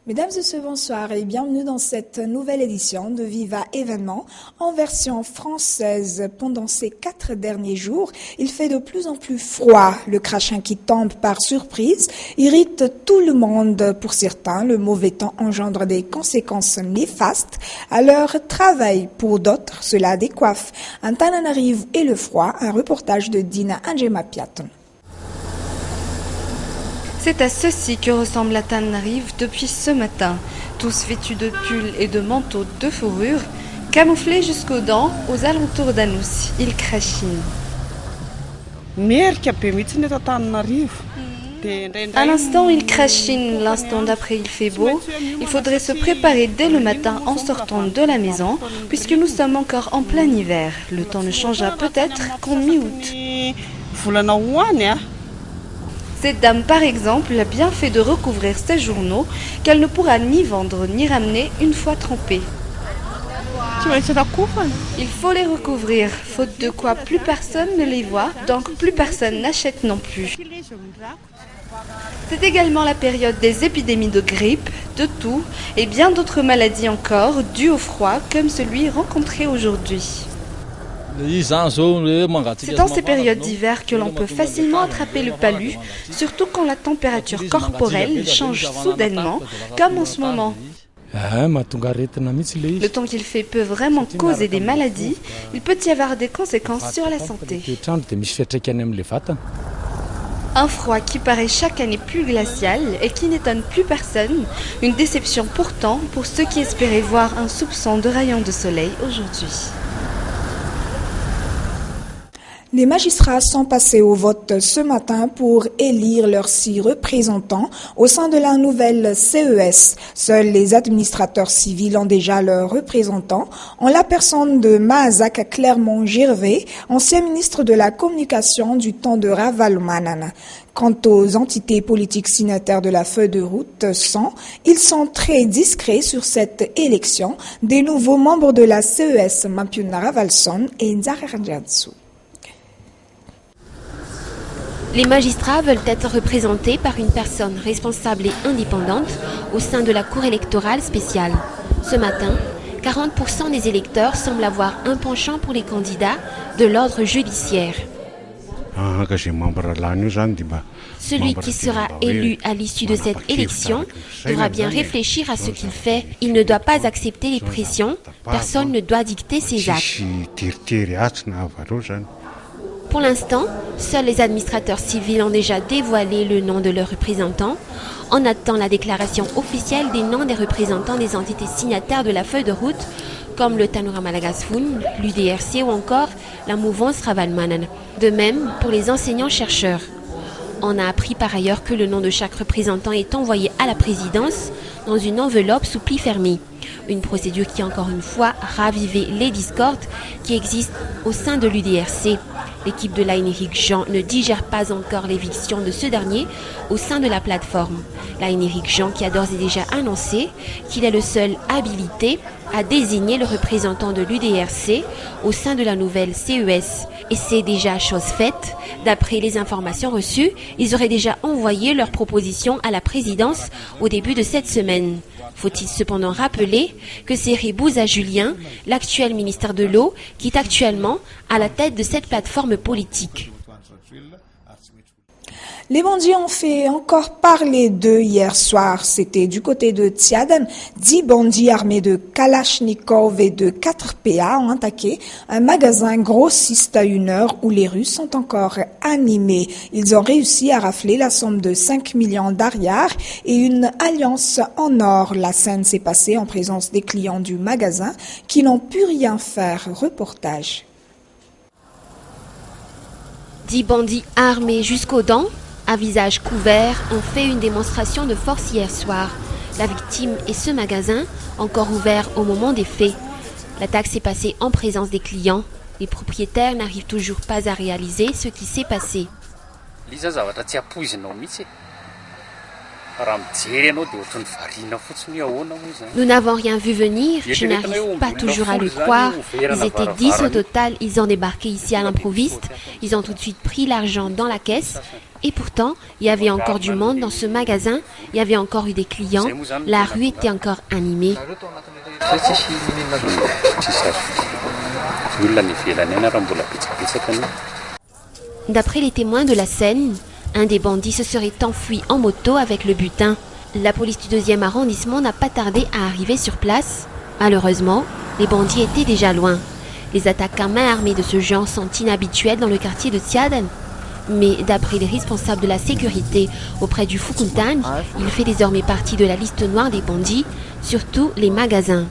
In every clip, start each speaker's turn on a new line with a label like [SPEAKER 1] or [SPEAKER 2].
[SPEAKER 1] Mesdames et messieurs, bonsoir et bienvenue dans cette nouvelle édition de Viva Événement en version française. Pendant ces 4 derniers jours, il fait de plus en plus froid. Le crachin qui tombe par surprise irrite tout le monde. Pour certains, le mauvais temps engendre des conséquences néfastes à leur travail. Pour d'autres, cela décoiffe. Antananarive et le froid, un reportage de Dina Anjema-Piaton.
[SPEAKER 2] C'est à ceci que ressemble la Tananarive depuis ce matin. Tous vêtus de pulls et de manteaux de fourrure, camouflés jusqu'aux dents aux alentours d'Anoussi. Ils crachinent. À l'instant, il crachine. L'instant d'après, il fait beau. Il faudrait se préparer dès le matin en sortant de la maison, puisque nous sommes encore en plein hiver. Le temps ne changera peut-être qu'en mi-août. Cette dame, par exemple, a bien fait de recouvrir ses journaux qu'elle ne pourra ni vendre ni ramener une fois trempés. Il faut les recouvrir, faute de quoi plus personne ne les voit, donc plus personne n'achète non plus. C'est également la période des épidémies de grippe, de toux et bien d'autres maladies encore dues au froid comme celui rencontré aujourd'hui. C'est dans ces périodes d'hiver que l'on peut facilement attraper le palu, surtout quand la température corporelle change soudainement, comme en ce moment. Le temps qu'il fait peut vraiment causer des maladies. Il peut y avoir des conséquences sur la santé. Un froid qui paraît chaque année plus glacial et qui n'étonne plus personne. Une déception pourtant pour ceux qui espéraient voir un soupçon de rayon de soleil aujourd'hui.
[SPEAKER 1] Les magistrats sont passés au vote ce matin pour élire leurs 6 représentants au sein de la nouvelle CES. Seuls les administrateurs civils ont déjà leurs représentants, en la personne de Mahazak Clermont-Gervais, ancien ministre de la Communication du temps de Ravalomanana. Quant aux entités politiques signataires de la feuille de route ils sont très discrets sur cette élection des nouveaux membres de la CES, Mampiuna Ravalson et Nzararjatsu.
[SPEAKER 3] Les magistrats veulent être représentés par une personne responsable et indépendante au sein de la Cour électorale spéciale. Ce matin, 40% des électeurs semblent avoir un penchant pour les candidats de l'ordre judiciaire. Celui qui sera élu à l'issue de cette élection devra bien réfléchir à ce qu'il fait. Il ne doit pas accepter les pressions. Personne ne doit dicter ses actes. Pour l'instant, seuls les administrateurs civils ont déjà dévoilé le nom de leurs représentants. On attend la déclaration officielle des noms des représentants des entités signataires de la feuille de route, comme le Tanura Malagasfoun, l'UDRC ou encore la mouvance Ravalmanan. De même pour les enseignants-chercheurs. On a appris par ailleurs que le nom de chaque représentant est envoyé à la présidence dans une enveloppe sous pli fermé. Une procédure qui, encore une fois, ravivé les discordes qui existent au sein de l'UDRC. L'équipe de l'Aïnéric Jean ne digère pas encore l'éviction de ce dernier au sein de la plateforme. L'Aïnéric Jean qui a d'ores et déjà annoncé qu'il est le seul habilité à désigner le représentant de l'UDRC au sein de la nouvelle CES. Et c'est déjà chose faite. D'après les informations reçues, ils auraient déjà envoyé leur proposition à la présidence au début de cette semaine. Faut-il cependant rappeler que c'est Ribouza Julien, l'actuel ministre de l'eau, qui est actuellement à la tête de cette plateforme politique.
[SPEAKER 1] Les bandits ont fait encore parler d'eux hier soir. C'était du côté de Tsiadan. 10 bandits armés de Kalachnikov et de 4 PA ont attaqué un magasin grossiste à une heure où les rues sont encore animées. Ils ont réussi à rafler la somme de 5 millions d'ariars et une alliance en or. La scène s'est passée en présence des clients du magasin qui n'ont pu rien faire. Reportage.
[SPEAKER 3] 10 bandits armés jusqu'aux dents, à visage couvert, ont fait une démonstration de force hier soir. La victime est ce magasin, encore ouvert au moment des faits. L'attaque s'est passée en présence des clients. Les propriétaires n'arrivent toujours pas à réaliser ce qui s'est passé. Nous n'avons rien vu venir, je n'arrive pas toujours à le croire. Ils étaient 10 au total, ils ont débarqué ici à l'improviste. Ils ont tout de suite pris l'argent dans la caisse Et pourtant, il y avait encore du monde dans ce magasin, il y avait encore eu des clients, la rue était encore animée. D'après les témoins de la scène, un des bandits se serait enfui en moto avec le butin. La police du 2e arrondissement n'a pas tardé à arriver sur place. Malheureusement, les bandits étaient déjà loin. Les attaques à main armée de ce genre sont inhabituelles dans le quartier de Tsiaden. Mais d'après les responsables de la sécurité auprès du Fukuntang, il fait désormais partie de la liste noire des bandits, surtout les magasins.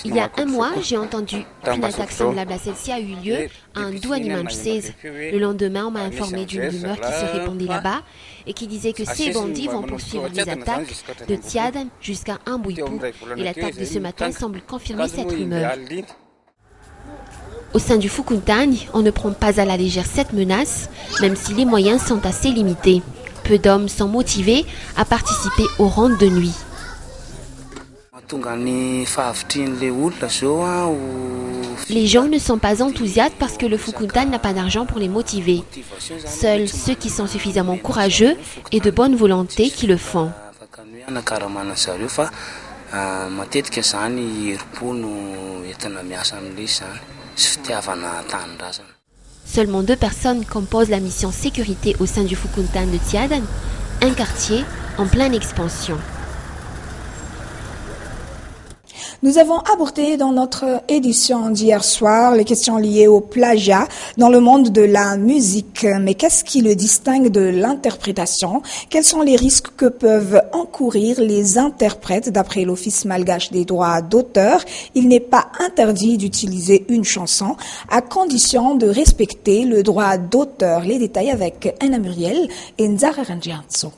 [SPEAKER 3] Il y a un mois, j'ai entendu qu'une attaque semblable à celle-ci a eu lieu à un Douanimanchese. Le lendemain, on m'a informé d'une rumeur qui se répandait là-bas et qui disait que ces bandits vont poursuivre les attaques de Tsiaden jusqu'à Ambuipu. Et l'attaque de ce matin semble confirmer cette rumeur. Au sein du Fukuntang, on ne prend pas à la légère cette menace, même si les moyens sont assez limités. Peu d'hommes sont motivés à participer aux rondes de nuit. Les gens ne sont pas enthousiastes parce que le Fukuntang n'a pas d'argent pour les motiver. Seuls ceux qui sont suffisamment courageux et de bonne volonté qui le font. Seulement 2 personnes composent la mission sécurité au sein du Fukuntang de Tsiaden, un quartier en pleine expansion.
[SPEAKER 1] Nous avons abordé dans notre édition d'hier soir les questions liées au plagiat dans le monde de la musique. Mais qu'est-ce qui le distingue de l'interprétation? Quels sont les risques que peuvent encourir les interprètes? D'après l'Office malgache des droits d'auteur, il n'est pas interdit d'utiliser une chanson à condition de respecter le droit d'auteur. Les détails avec Anna Muriel et Nzara Ranjianso.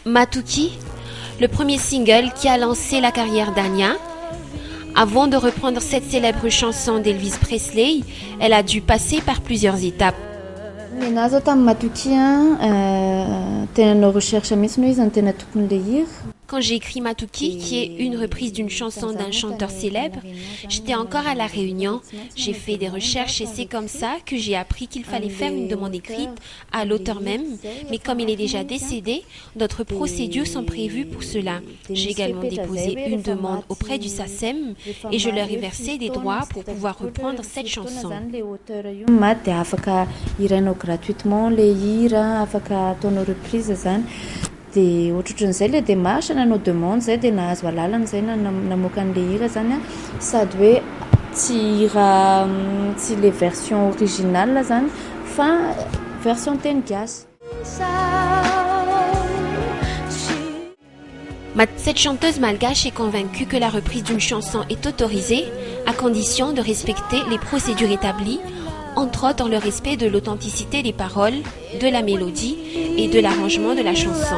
[SPEAKER 3] Matuki, le premier single qui a lancé la carrière d'Anya. Avant de reprendre cette célèbre chanson d'Elvis Presley, elle a dû passer par plusieurs étapes. Quand j'ai écrit Matuki, qui est une reprise d'une chanson d'un chanteur célèbre, j'étais encore à La Réunion. J'ai fait des recherches et c'est comme ça que j'ai appris qu'il fallait faire une demande écrite à l'auteur même. Mais comme il est déjà décédé, d'autres procédures sont prévues pour cela. J'ai également déposé une demande auprès du SACEM et je leur ai versé des droits pour pouvoir reprendre cette chanson.
[SPEAKER 4] De ohatrohatran'izay le démarche nanao demande zay dia nahazo alalana zay namoaka an'le hira zany a sady hoe tsy hira tsy le version originale zany fa version teny gasy.
[SPEAKER 3] Cette chanteuse malgache est convaincue que la reprise d'une chanson est autorisée à condition de respecter les procédures établies, entre autres dans le respect de l'authenticité des paroles, de la mélodie et de l'arrangement de la chanson.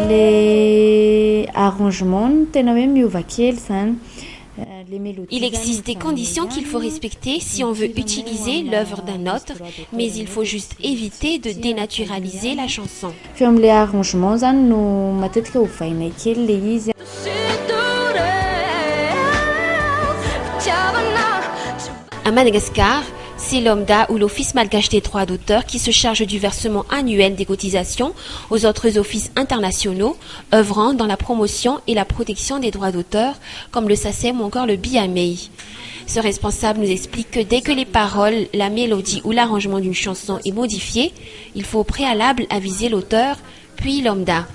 [SPEAKER 4] Les arrangements tena hoe miova kely zany.
[SPEAKER 3] Il existe des conditions qu'il faut respecter si on veut utiliser l'œuvre d'un autre, mais il faut juste éviter de dénaturaliser la chanson.
[SPEAKER 4] Feo amin'le arrangement zany no matetika hovainay kely le izy.
[SPEAKER 3] À Madagascar, c'est l'OMDA ou l'Office malgache des droits d'auteur qui se charge du versement annuel des cotisations aux autres offices internationaux œuvrant dans la promotion et la protection des droits d'auteur, comme le SACEM ou encore le BMA. Ce responsable nous explique que dès que les paroles, la mélodie ou l'arrangement d'une chanson est modifié, il faut au préalable aviser l'auteur, puis l'OMDA.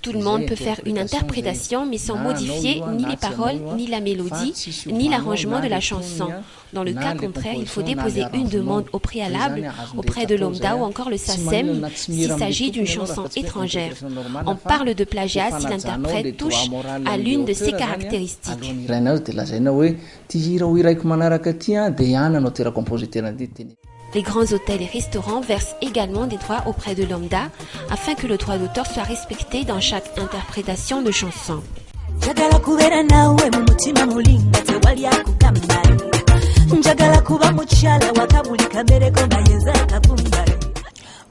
[SPEAKER 5] Tout le
[SPEAKER 3] monde peut faire une interprétation mais sans modifier ni les paroles, ni la mélodie, ni l'arrangement de la chanson. Dans le cas contraire, il faut déposer une demande au préalable auprès de l'OMDA ou encore le SACEM s'il s'agit d'une chanson étrangère. On parle de plagiat si l'interprète touche à l'une de ces caractéristiques. Les grands hôtels et restaurants versent également des droits auprès de l'OMDA afin que le droit d'auteur soit respecté dans chaque interprétation de chanson.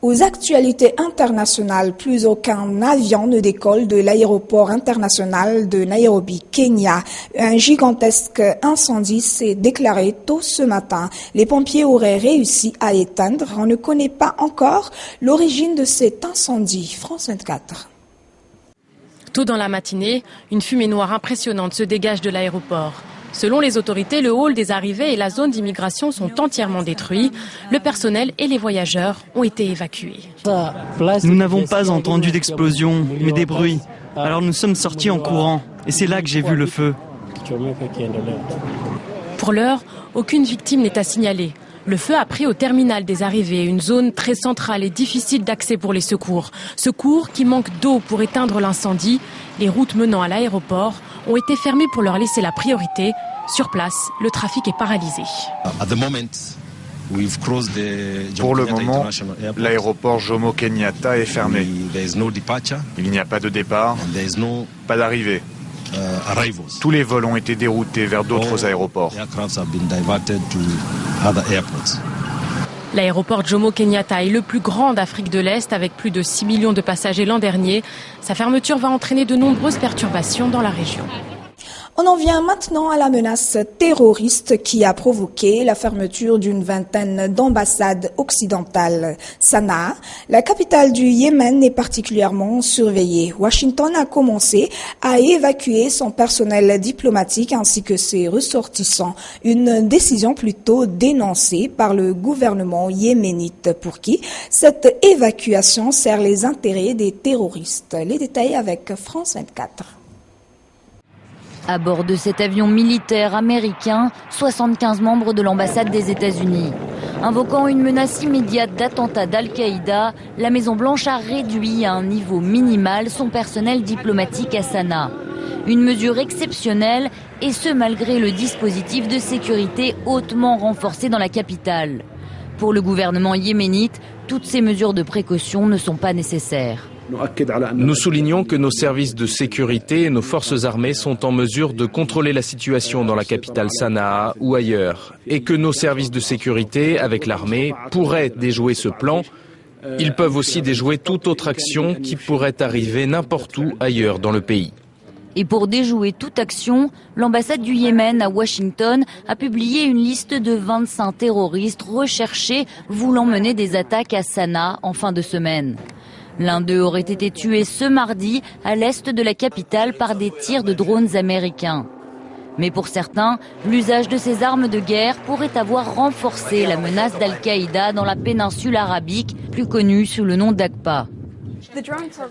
[SPEAKER 1] Aux actualités internationales, plus aucun avion ne décolle de l'aéroport international de Nairobi, Kenya. Un gigantesque incendie s'est déclaré tôt ce matin. Les pompiers auraient réussi à éteindre. On ne connaît pas encore l'origine de cet incendie. France 24.
[SPEAKER 5] Tôt dans la matinée, une fumée noire impressionnante se dégage de l'aéroport. Selon les autorités, le hall des arrivées et la zone d'immigration sont entièrement détruits. Le personnel et les voyageurs ont été évacués.
[SPEAKER 6] Nous n'avons pas entendu d'explosion, mais des bruits. Alors nous sommes sortis en courant et c'est là que j'ai vu le feu.
[SPEAKER 5] Pour l'heure, aucune victime n'est à signaler. Le feu a pris au terminal des arrivées, une zone très centrale et difficile d'accès pour les secours. Secours qui manquent d'eau pour éteindre l'incendie. Les routes menant à l'aéroport ont été fermées pour leur laisser la priorité. Sur place, le trafic est paralysé.
[SPEAKER 7] Pour le moment, l'aéroport Jomo Kenyatta est fermé. Il n'y a pas de départ, pas d'arrivée. Tous les vols ont été déroutés vers d'autres aéroports.
[SPEAKER 5] L'aéroport Jomo Kenyatta est le plus grand d'Afrique de l'Est avec plus de 6 millions de passagers l'an dernier. Sa fermeture va entraîner de nombreuses perturbations dans la région.
[SPEAKER 1] On en vient maintenant à la menace terroriste qui a provoqué la fermeture d'une vingtaine d'ambassades occidentales. Sanaa, la capitale du Yémen, est particulièrement surveillée. Washington a commencé à évacuer son personnel diplomatique ainsi que ses ressortissants. Une décision plutôt dénoncée par le gouvernement yéménite pour qui cette évacuation sert les intérêts des terroristes. Les détails avec France 24.
[SPEAKER 8] À bord de cet avion militaire américain, 75 membres de l'ambassade des États-Unis. Invoquant une menace immédiate d'attentat d'Al-Qaïda, la Maison-Blanche a réduit à un niveau minimal son personnel diplomatique à Sanaa. Une mesure exceptionnelle, et ce malgré le dispositif de sécurité hautement renforcé dans la capitale. Pour le gouvernement yéménite, toutes ces mesures de précaution ne sont pas nécessaires.
[SPEAKER 9] Nous soulignons que nos services de sécurité et nos forces armées sont en mesure de contrôler la situation dans la capitale Sanaa ou ailleurs, et que nos services de sécurité, avec l'armée, pourraient déjouer ce plan. Ils peuvent aussi déjouer toute autre action qui pourrait arriver n'importe où ailleurs dans le pays.
[SPEAKER 8] Et pour déjouer toute action, l'ambassade du Yémen à Washington a publié une liste de 25 terroristes recherchés voulant mener des attaques à Sanaa en fin de semaine. L'un d'eux aurait été tué ce mardi à l'est de la capitale par des tirs de drones américains. Mais pour certains, l'usage de ces armes de guerre pourrait avoir renforcé la menace d'Al-Qaïda dans la péninsule arabique, plus connue sous le nom d'Aqpa.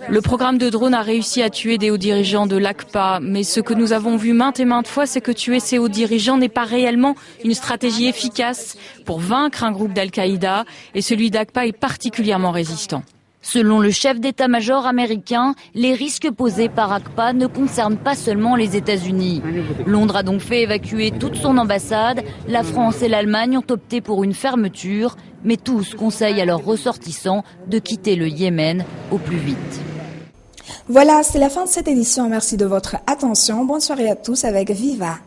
[SPEAKER 5] Le programme de drones a réussi à tuer des hauts dirigeants de l'Aqpa, mais ce que nous avons vu maintes et maintes fois, c'est que tuer ces hauts dirigeants n'est pas réellement une stratégie efficace pour vaincre un groupe d'Al-Qaïda, et celui d'Aqpa est particulièrement résistant.
[SPEAKER 8] Selon le chef d'état-major américain, les risques posés par Aqpa ne concernent pas seulement les États-Unis. Londres a donc fait évacuer toute son ambassade. La France et l'Allemagne ont opté pour une fermeture, mais tous conseillent à leurs ressortissants de quitter le Yémen au plus vite.
[SPEAKER 1] Voilà, c'est la fin de cette édition. Merci de votre attention. Bonne soirée à tous avec Viva.